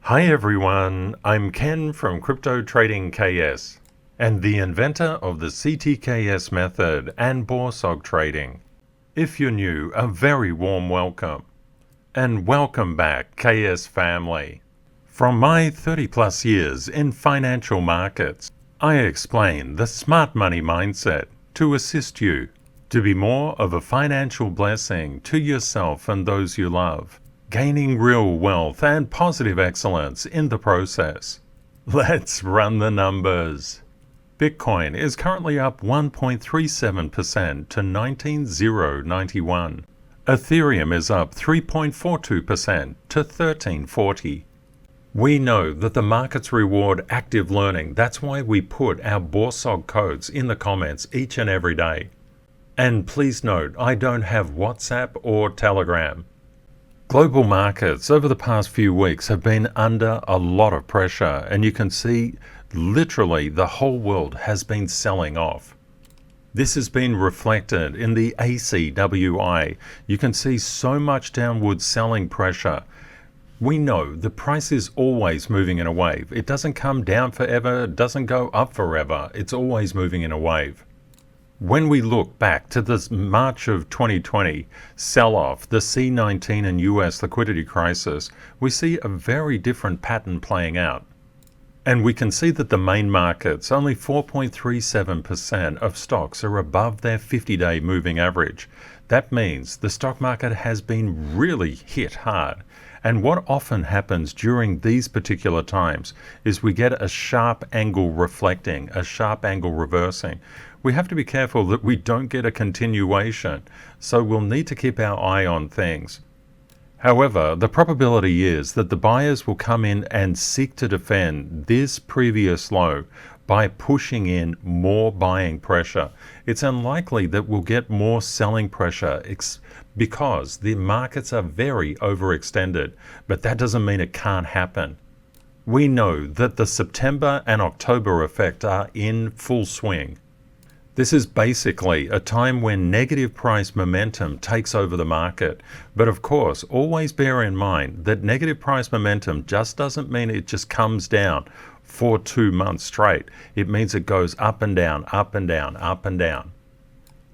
Hi everyone, I'm Ken from CryptoTradingKS and the inventor of the CTKS method and BORSOG trading. If you're new, a very warm welcome. And welcome back, KS family. From my 30 plus years in financial markets, I explain the smart money mindset to assist you to be more of a financial blessing to yourself and those you love, gaining real wealth and positive excellence in the process. Let's run the numbers. Bitcoin is currently up 1.37% to 19,091. Ethereum is up 3.42% to 1340. We know that the markets reward active learning. That's why we put our BORSOG codes in the comments each and every day. And please note, I don't have WhatsApp or Telegram. Global markets over the past few weeks have been under a lot of pressure, and you can see literally the whole world has been selling off. This has been reflected in the ACWI. You can see so much downward selling pressure. We know the price is always moving in a wave. It doesn't come down forever, it doesn't go up forever. It's always moving in a wave. When we look back to this March of 2020 sell-off, the C19 and US liquidity crisis, we see a very different pattern playing out. And we can see that the main markets, only 4.37% of stocks are above their 50-day moving average. That means the stock market has been really hit hard. And what often happens during these particular times is we get a sharp angle reflecting, a sharp angle reversing. We have to be careful that we don't get a continuation, so we'll need to keep our eye on things. However, the probability is that the buyers will come in and seek to defend this previous low by pushing in more buying pressure. It's unlikely that we'll get more selling pressure because the markets are very overextended, but that doesn't mean it can't happen. We know that the September and October effect are in full swing. This is basically a time when negative price momentum takes over the market. But of course, always bear in mind that negative price momentum just doesn't mean it just comes down for 2 months straight. It means it goes up and down, up and down, up and down.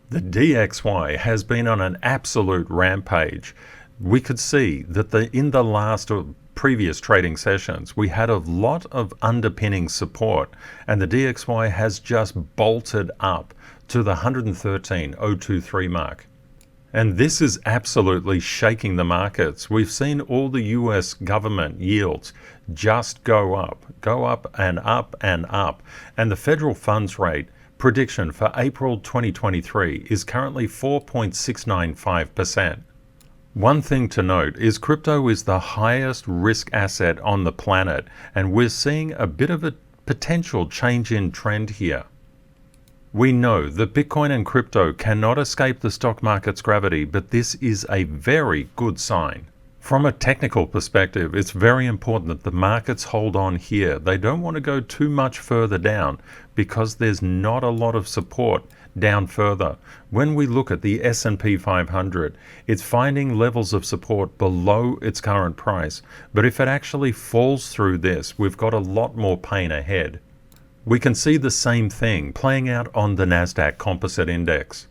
The DXY has been on an absolute rampage. We could see that in the last previous trading sessions, we had a lot of underpinning support, and the DXY has just bolted up to the 113.023 mark. And this is absolutely shaking the markets. We've seen all the US government yields just go up and up and up. And the federal funds rate prediction for April 2023 is currently 4.695%. One thing to note is crypto is the highest risk asset on the planet, and we're seeing a bit of a potential change in trend here. We know that Bitcoin and crypto cannot escape the stock market's gravity, but this is a very good sign. From a technical perspective, it's very important that the markets hold on here. They don't want to go too much further down because there's not a lot of support down further. When we look at the S&P 500, it's finding levels of support below its current price. But if it actually falls through this, we've got a lot more pain ahead. We can see the same thing playing out on the Nasdaq Composite Index.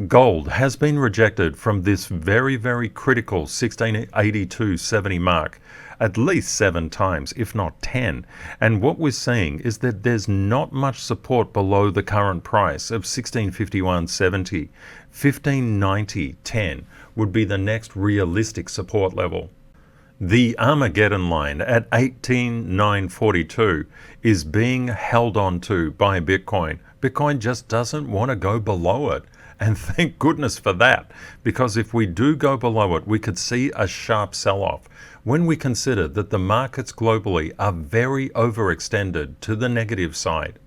Gold has been rejected from this very, very critical 1682.70 mark at least 7 times, if not 10. And what we're seeing is that there's not much support below the current price of 1651.70. 1590.10 would be the next realistic support level. The Armageddon line at 18,942 is being held on to by Bitcoin. Bitcoin just doesn't want to go below it. And thank goodness for that, because if we do go below it, we could see a sharp sell-off. When we consider that the markets globally are very overextended to the negative side,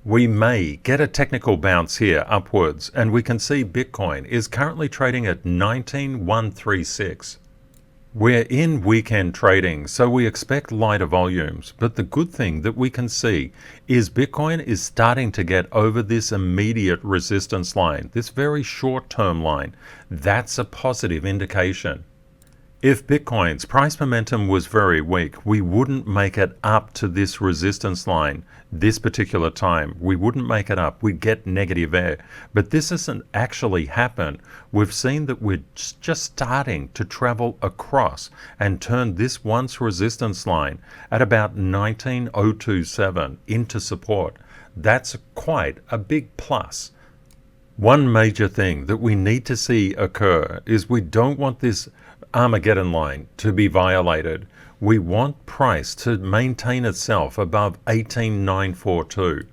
we may get a technical bounce here upwards, and we can see Bitcoin is currently trading at 19,136. We're in weekend trading, so we expect lighter volumes, but the good thing that we can see is Bitcoin is starting to get over this immediate resistance line, this very short-term line. That's a positive indication. If Bitcoin's price momentum was very weak, we wouldn't make it up to this resistance line this particular time. We wouldn't make it up. We'd get negative air. But this hasn't actually happened. We've seen that we're just starting to travel across and turn this once resistance line at about 19027 into support. That's quite a big plus. One major thing that we need to see occur is we don't want this Armageddon line to be violated. We want price to maintain itself above 18942.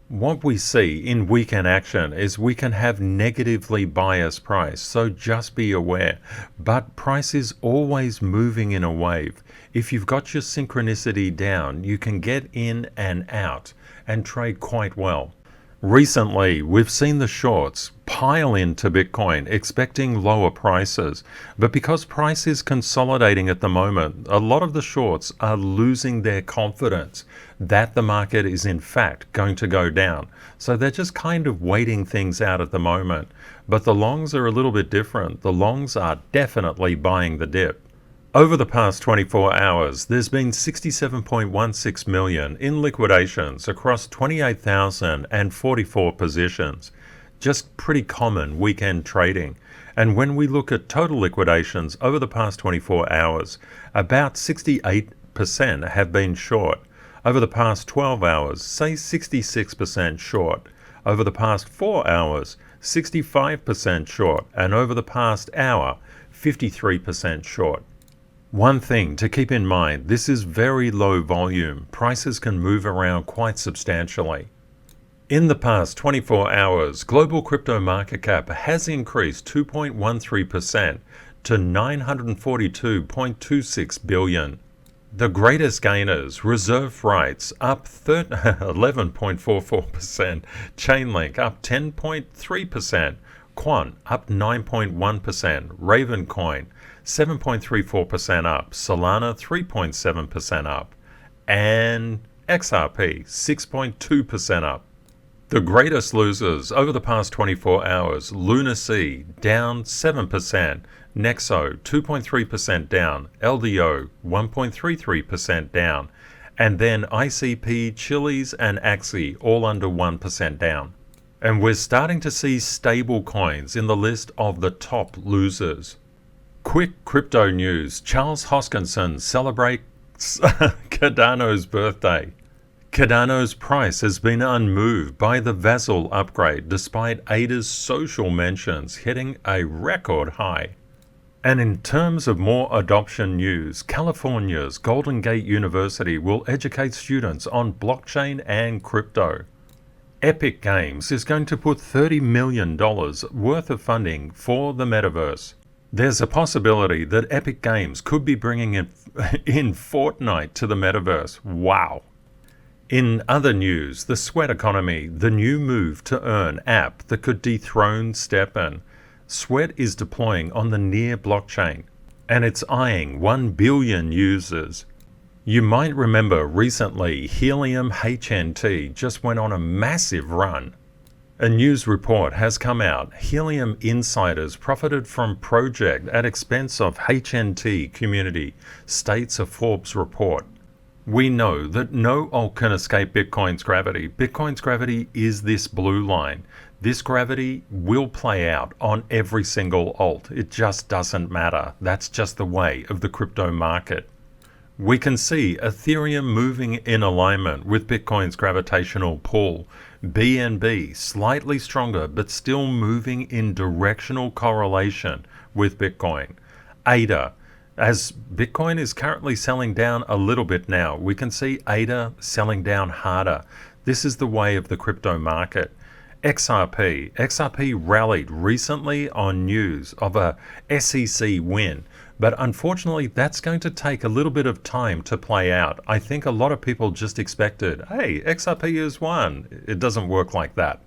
What we see in weekend action is we can have negatively biased price, so just be aware. But price is always moving in a wave. If you've got your synchronicity down, you can get in and out and trade quite well. Recently, we've seen the shorts pile into Bitcoin, expecting lower prices. But because price is consolidating at the moment, a lot of the shorts are losing their confidence that the market is in fact going to go down. So they're just kind of waiting things out at the moment. But the longs are a little bit different. The longs are definitely buying the dip. Over the past 24 hours, there's been 67.16 million in liquidations across 28,044 positions. Just pretty common weekend trading. And when we look at total liquidations over the past 24 hours, about 68% have been short. Over the past 12 hours, say 66% short. Over the past 4 hours, 65% short. And over the past hour, 53% short. One thing to keep in mind, this is very low volume. Prices can move around quite substantially. In the past 24 hours, global crypto market cap has increased 2.13% to $942.26 billion. The greatest gainers, reserve rights up 11.44%, Chainlink up 10.3%, Quant up 9.1%, Ravencoin 7.34% up, Solana 3.7% up, and XRP 6.2% up. The greatest losers over the past 24 hours, Lunacy down 7%, Nexo 2.3% down, LDO 1.33% down, and then ICP, Chiliz, and Axie all under 1% down. And we're starting to see stable coins in the list of the top losers. Quick crypto news. Charles Hoskinson celebrates Cardano's birthday. Cardano's price has been unmoved by the Vassal upgrade despite ADA's social mentions hitting a record high. And in terms of more adoption news, California's Golden Gate University will educate students on blockchain and crypto. Epic Games is going to put $30 million worth of funding for the metaverse. There's a possibility that Epic Games could be bringing in Fortnite to the metaverse. Wow. In other news, the Sweat Economy, the new move to earn app that could dethrone STEPN. Sweat is deploying on the Near blockchain, and it's eyeing 1 billion users. You might remember recently Helium HNT just went on a massive run. A news report has come out. Helium insiders profited from project at expense of HNT community, states a Forbes report. We know that no alt can escape Bitcoin's gravity. Bitcoin's gravity is this blue line. This gravity will play out on every single alt. It just doesn't matter. That's just the way of the crypto market. We can see Ethereum moving in alignment with Bitcoin's gravitational pull. BNB slightly stronger but still moving in directional correlation with Bitcoin. ADA, as Bitcoin is currently selling down a little bit now, we can see ADA selling down harder. This is the way of the crypto market. XRP rallied recently on news of a SEC win. But unfortunately, that's going to take a little bit of time to play out. I think a lot of people just expected, hey, XRP has won. It doesn't work like that.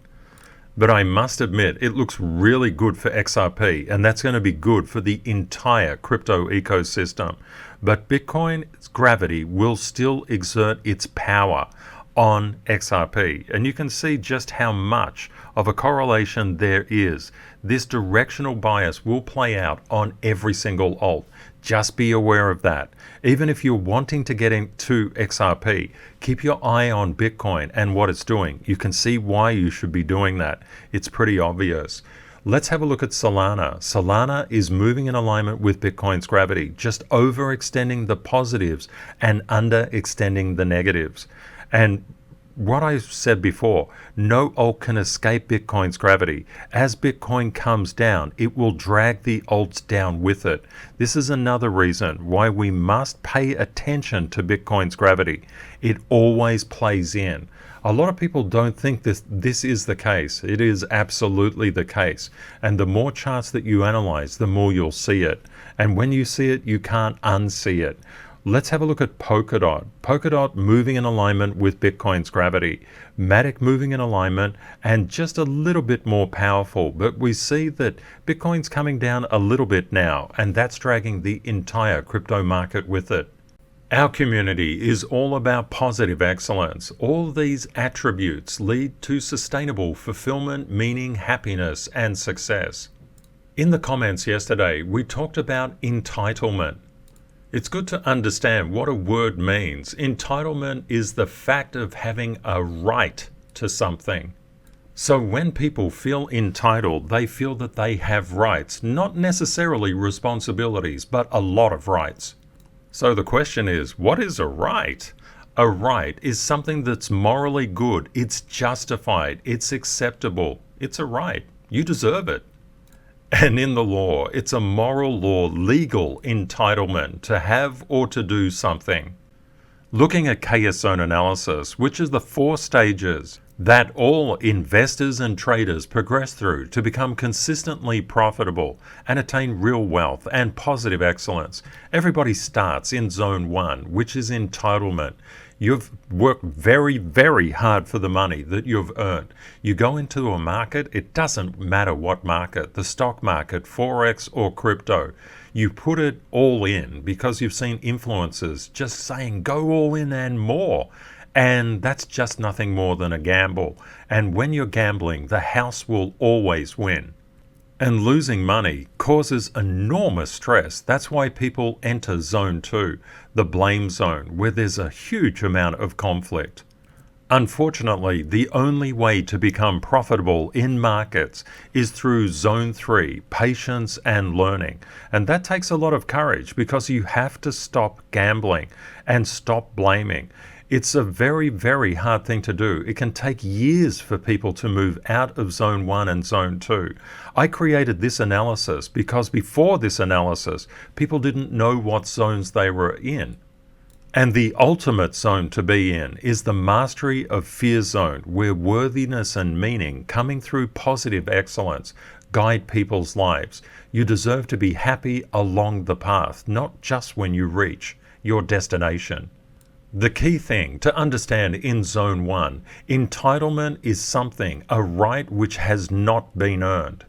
But I must admit, it looks really good for XRP, and that's going to be good for the entire crypto ecosystem. But Bitcoin's gravity will still exert its power on XRP. And you can see just how much of a correlation there is. This directional bias will play out on every single alt. Just be aware of that. Even if you're wanting to get into XRP, keep your eye on Bitcoin and what it's doing. You can see why you should be doing that. It's pretty obvious. Let's have a look at Solana. Solana is moving in alignment with Bitcoin's gravity, just overextending the positives and underextending the negatives. And what I said before, no alt can escape Bitcoin's gravity. As Bitcoin comes down, it will drag the alts down with it. This is another reason why we must pay attention to Bitcoin's gravity. It always plays in. A lot of people don't think this is the case. It is absolutely the case. And the more charts that you analyze, the more you'll see it. And when you see it, you can't unsee it. Let's have a look at Polkadot. Polkadot moving in alignment with Bitcoin's gravity. Matic moving in alignment and just a little bit more powerful. But we see that Bitcoin's coming down a little bit now, and that's dragging the entire crypto market with it. Our community is all about positive excellence. All these attributes lead to sustainable fulfillment, meaning, happiness, and success. In the comments yesterday, we talked about entitlement. It's good to understand what a word means. Entitlement is the fact of having a right to something. So when people feel entitled, they feel that they have rights, not necessarily responsibilities, but a lot of rights. So the question is, what is a right? A right is something that's morally good, it's justified, it's acceptable. It's a right. You deserve it. And in the law, it's a moral law, legal entitlement to have or to do something. Looking at KS zone analysis, which is the 4 stages that all investors and traders progress through to become consistently profitable and attain real wealth and positive excellence. Everybody starts in zone 1, which is entitlement. You've worked very, very hard for the money that you've earned. You go into a market, it doesn't matter what market, the stock market, Forex or crypto. You put it all in because you've seen influencers just saying go all in and more. And that's just nothing more than a gamble. And when you're gambling, the house will always win. And losing money causes enormous stress. That's why people enter zone 2, the blame zone, where there's a huge amount of conflict. Unfortunately, the only way to become profitable in markets is through zone 3, patience and learning. And that takes a lot of courage because you have to stop gambling and stop blaming. It's a very, very hard thing to do. It can take years for people to move out of zone 1 and zone 2. I created this analysis because before this analysis, people didn't know what zones they were in. And the ultimate zone to be in is the mastery of fear zone, where worthiness and meaning coming through positive excellence guide people's lives. You deserve to be happy along the path, not just when you reach your destination. The key thing to understand in zone 1, entitlement is something, a right which has not been earned.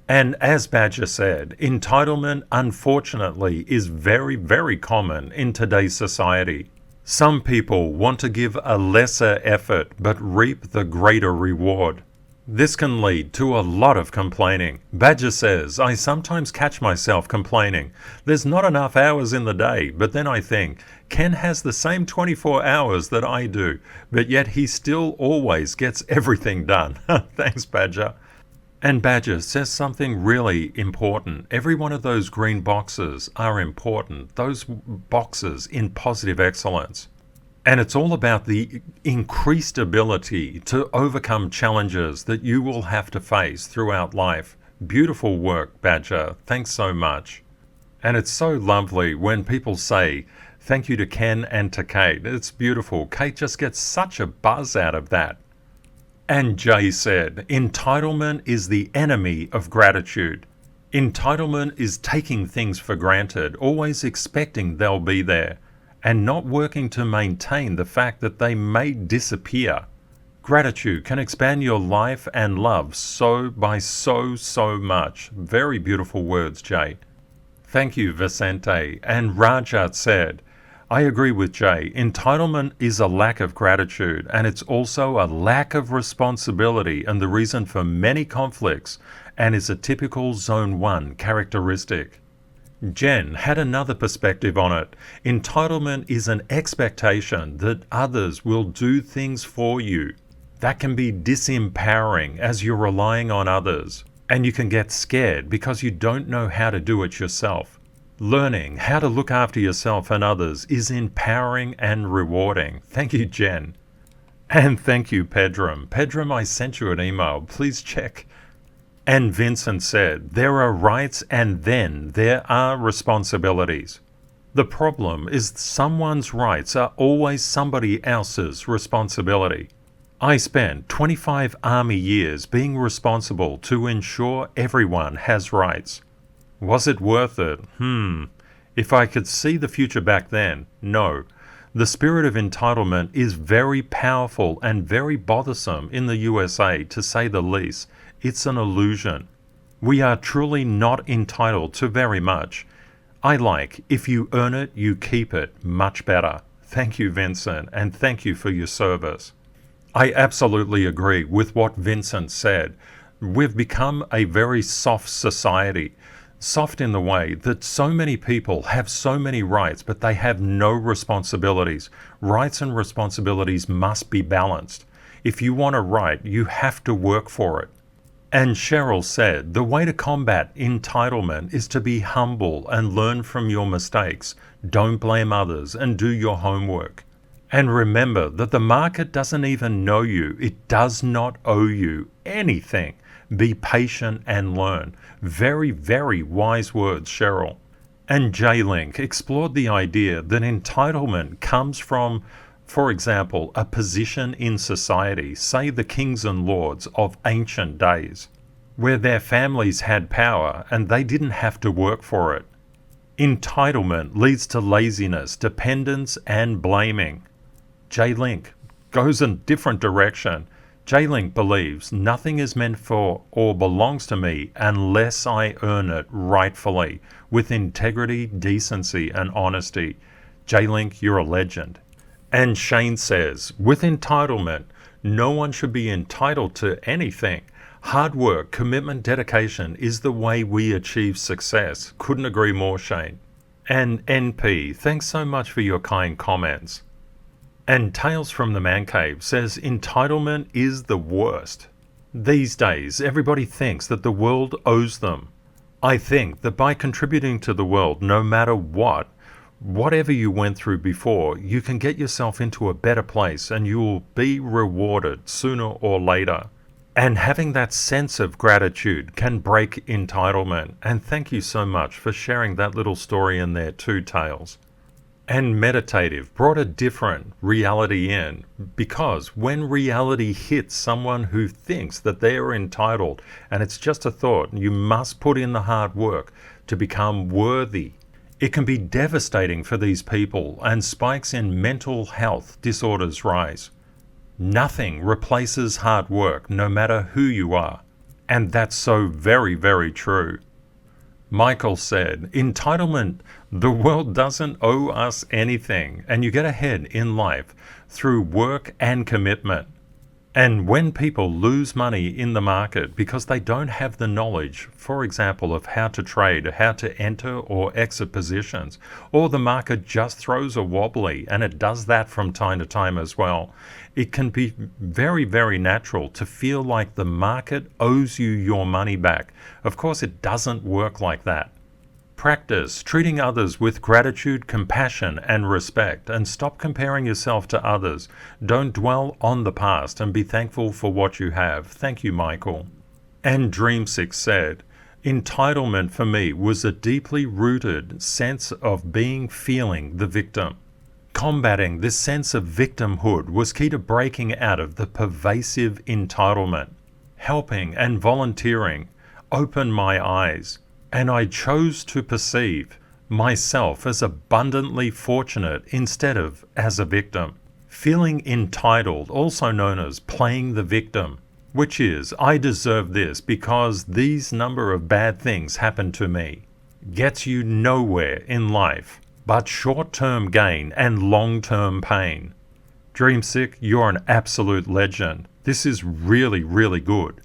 And as Badger said, entitlement unfortunately is very, very common in today's society. Some people want to give a lesser effort but reap the greater reward. This can lead to a lot of complaining. Badger says, I sometimes catch myself complaining. There's not enough hours in the day, but then I think, Ken has the same 24 hours that I do, but yet he still always gets everything done. Thanks, Badger. And Badger says something really important. Every one of those green boxes are important, those boxes in positive excellence. And it's all about the increased ability to overcome challenges that you will have to face throughout life. Beautiful work, Badger. Thanks so much. And it's so lovely when people say, thank you to Ken and to Kate. It's beautiful. Kate just gets such a buzz out of that. And Jay said, entitlement is the enemy of gratitude. Entitlement is taking things for granted, always expecting they'll be there, and not working to maintain the fact that they may disappear. Gratitude can expand your life and love so much. Very beautiful words, Jay. Thank you, Vicente. And Rajat said, I agree with Jay. Entitlement is a lack of gratitude, and it's also a lack of responsibility and the reason for many conflicts, and is a typical Zone 1 characteristic. Jen had another perspective on it. Entitlement is an expectation that others will do things for you. That can be disempowering as you're relying on others, and you can get scared because you don't know how to do it yourself. Learning how to look after yourself and others is empowering and rewarding. Thank you, Jen. And thank you, Pedram. Pedram, I sent you an email. Please check. And Vincent said, there are rights and then there are responsibilities. The problem is someone's rights are always somebody else's responsibility. I spent 25 army years being responsible to ensure everyone has rights. Was it worth it? If I could see the future back then, no. The spirit of entitlement is very powerful and very bothersome in the USA, to say the least. It's an illusion. We are truly not entitled to very much. I like, if you earn it, you keep it, much better. Thank you, Vincent, and thank you for your service. I absolutely agree with what Vincent said. We've become a very soft society. Soft in the way that so many people have so many rights, but they have no responsibilities. Rights and responsibilities must be balanced. If you want a right, you have to work for it. And Cheryl said, the way to combat entitlement is to be humble and learn from your mistakes. Don't blame others and do your homework. And remember that the market doesn't even know you. It does not owe you anything. Be patient and learn. Very, very wise words, Cheryl. And J-Link explored the idea that entitlement comes from, for example, a position in society, say the kings and lords of ancient days, where their families had power and they didn't have to work for it. Entitlement leads to laziness, dependence, and blaming. J-Link goes in a different direction. J-Link believes nothing is meant for or belongs to me unless I earn it rightfully, with integrity, decency, and honesty. J-Link, you're a legend. And Shane says, with entitlement, no one should be entitled to anything. Hard work, commitment, dedication is the way we achieve success. Couldn't agree more, Shane. And NP, thanks so much for your kind comments. And Tales from the Man Cave says entitlement is the worst. These days, everybody thinks that the world owes them. I think that by contributing to the world, no matter what, whatever you went through before, you can get yourself into a better place and you will be rewarded sooner or later. And having that sense of gratitude can break entitlement. And thank you so much for sharing that little story in there too, Tales. And Meditative brought a different reality in, because when reality hits someone who thinks that they are entitled, and it's just a thought, you must put in the hard work to become worthy. It can be devastating for these people, and spikes in mental health disorders rise. Nothing replaces hard work, no matter who you are. And that's so very, very true. Michael said, entitlement, the world doesn't owe us anything, and you get ahead in life through work and commitment. And when people lose money in the market because they don't have the knowledge, for example, of how to trade, how to enter or exit positions, or the market just throws a wobbly, and it does that from time to time as well, it can be very, very natural to feel like the market owes you your money back. Of course, it doesn't work like that. Practice treating others with gratitude, compassion, and respect, and stop comparing yourself to others. Don't dwell on the past and be thankful for what you have. Thank you, Michael. And Dreamsix said, entitlement for me was a deeply rooted sense of feeling the victim. Combating this sense of victimhood was key to breaking out of the pervasive entitlement. Helping and volunteering opened my eyes, and I chose to perceive myself as abundantly fortunate instead of as a victim. Feeling entitled, also known as playing the victim, which is, I deserve this because these number of bad things happened to me, gets you nowhere in life. but short-term gain and long-term pain. Dreamsick, you're an absolute legend. This is really, really good.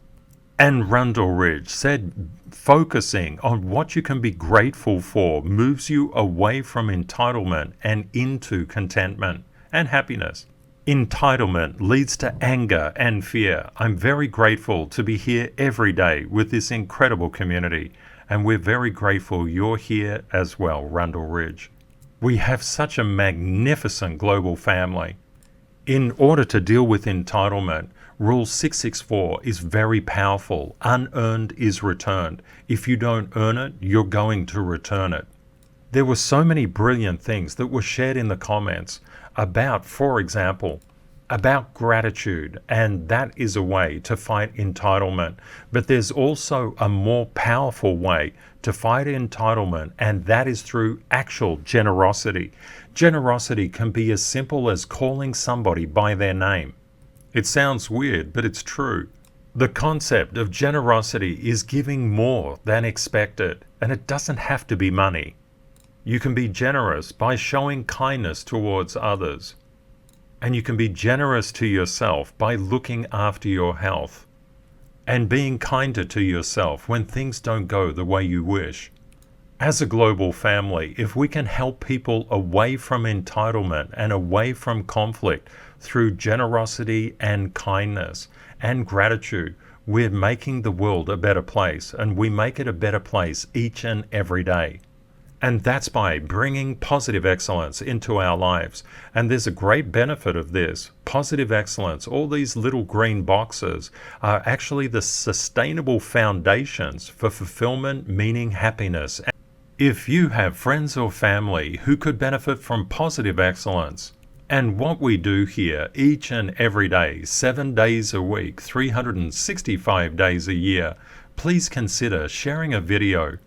And Rundle Ridge said focusing on what you can be grateful for moves you away from entitlement and into contentment and happiness. Entitlement leads to anger and fear. I'm very grateful to be here every day with this incredible community, and we're very grateful you're here as well, Rundle Ridge. We have such a magnificent global family. In order to deal with entitlement, Rule 664 is very powerful. Unearned is returned. If you don't earn it, you're going to return it. There were so many brilliant things that were shared in the comments about, for example, about gratitude, and that is a way to fight entitlement. But there's also a more powerful way to fight entitlement, and that is through actual generosity. Generosity can be as simple as calling somebody by their name. It sounds weird, but it's true. The concept of generosity is giving more than expected, and it doesn't have to be money. You can be generous by showing kindness towards others. And you can be generous to yourself by looking after your health and being kinder to yourself when things don't go the way you wish. As a global family, if we can help people away from entitlement and away from conflict through generosity and kindness and gratitude, we're making the world a better place, and we make it a better place each and every day. And that's by bringing positive excellence into our lives. And there's a great benefit of this. Positive excellence, all these little green boxes, are actually the sustainable foundations for fulfillment, meaning, happiness. If you have friends or family who could benefit from positive excellence, and what we do here each and every day, 7 days a week, 365 days a year, please consider sharing a video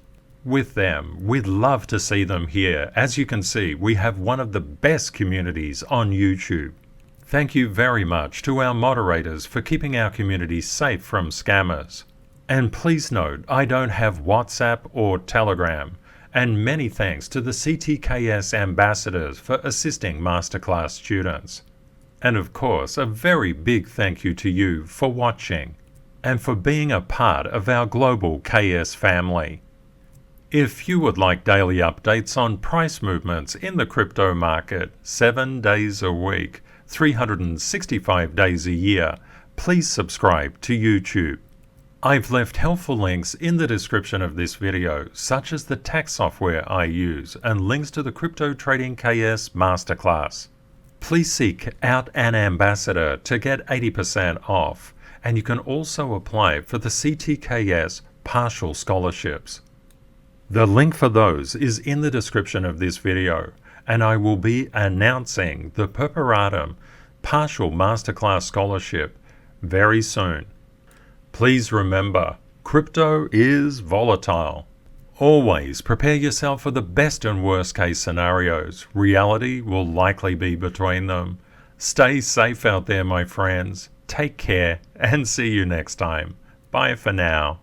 with them. We'd love to see them here. As you can see, we have one of the best communities on YouTube. Thank you very much to our moderators for keeping our community safe from scammers. And please note, I don't have WhatsApp or Telegram. And many thanks to the CTKS ambassadors for assisting Masterclass students. And of course, a very big thank you to you for watching and for being a part of our global KS family. If you would like daily updates on price movements in the crypto market 7 days a week, 365 days a year, please subscribe to YouTube. I've left helpful links in the description of this video, such as the tax software I use and links to the CryptoTradingKS Masterclass. Please seek out an ambassador to get 80% off, and you can also apply for the CTKS partial scholarships. The link for those is in the description of this video, and I will be announcing the Perperatum Partial Masterclass Scholarship very soon. Please remember, crypto is volatile. Always prepare yourself for the best and worst case scenarios. Reality will likely be between them. Stay safe out there, my friends. Take care and see you next time. Bye for now.